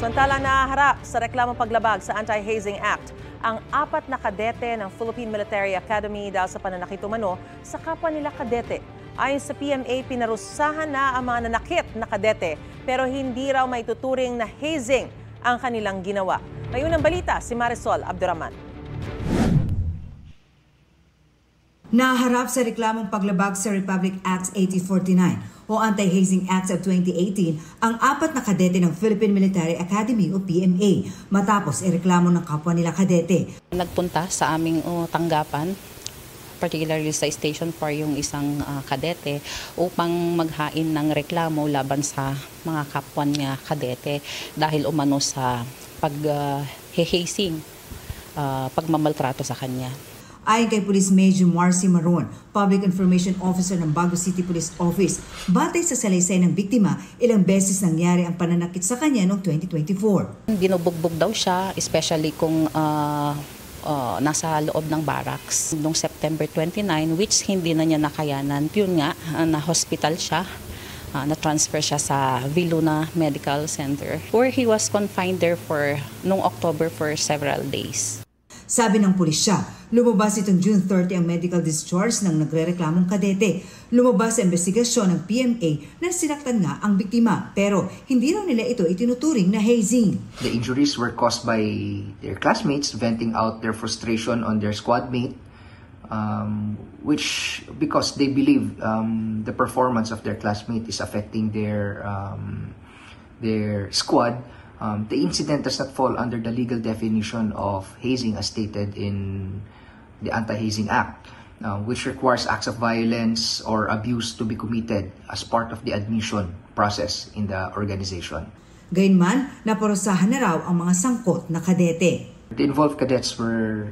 Samantala naharap sa reklamong paglabag sa Anti-Hazing Act ang 4 na kadete ng Philippine Military Academy dahil sa pananakit umano sa kapwa nila kadete. Ayon sa PMA, pinarusahan na ang mga nanakit na kadete pero hindi raw maituturing na hazing ang kanilang ginawa. May unang balita si Marisol Abduraman. Naharap sa reklamong paglabag sa Republic Act 8049 o Anti-Hazing Act of 2018 ang 4 na kadete ng Philippine Military Academy o PMA matapos ireklamo ng kapwa nila kadete. Nagpunta sa aming tanggapan, particularly sa Station 4 yung isang kadete upang maghain ng reklamo laban sa mga kapwa niya kadete dahil umano sa pag-hazing, pagmamaltrato sa kanya. Ayon kay Police Major Marcy Maron, Public Information Officer ng Baguio City Police Office, batay sa salaysay ng biktima, ilang beses nangyari ang pananakit sa kanya noong 2024. Binubugbog daw siya, especially kung nasa loob ng barracks. Noong September 29, which hindi na niya nakayanan, yun nga, na-hospital siya. Na-transfer siya sa Viluna Medical Center where he was confined there noong October for several days. Sabi ng pulisya, lumabas itong June 30 ang medical discharge ng nagrereklamong kadete. Lumabas sa investigasyon ng PMA na sinaktan nga ang biktima pero hindi raw nila ito itinuturing na hazing. The injuries were caused by their classmates venting out their frustration on their squad mate, which because they believe the performance of their classmate is affecting their squad. The incident does not fall under the legal definition of hazing as stated in the Anti-Hazing Act, which requires acts of violence or abuse to be committed as part of the admission process in the organization. Gayunman, naparusahan na raw ang mga sangkot na kadete. The involved cadets were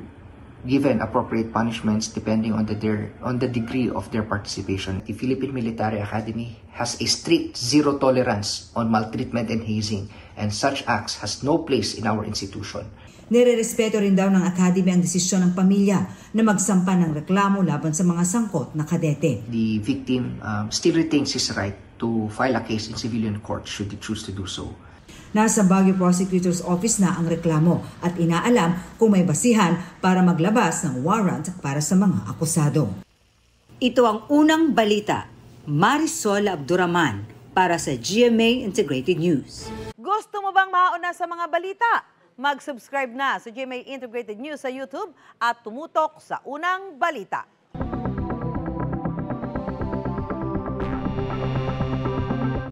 given appropriate punishments depending on the degree of their participation. The Philippine Military Academy has a strict zero tolerance on maltreatment and hazing, and such acts has no place in our institution. Nirerespeto rin daw ng Academy ang desisyon ng pamilya na magsampa ng reklamo laban sa mga sangkot na kadete. The victim still retains his right to file a case in civilian court should he choose to do so. Nasa Baguio Prosecutor's Office na ang reklamo at inaalam kung may basihan para maglabas ng warrant para sa mga akusado. Ito ang unang balita. Marisol Abduraman para sa GMA Integrated News. Gusto mo bang mauna sa mga balita? Mag-subscribe na sa GMA Integrated News sa YouTube at tumutok sa unang balita.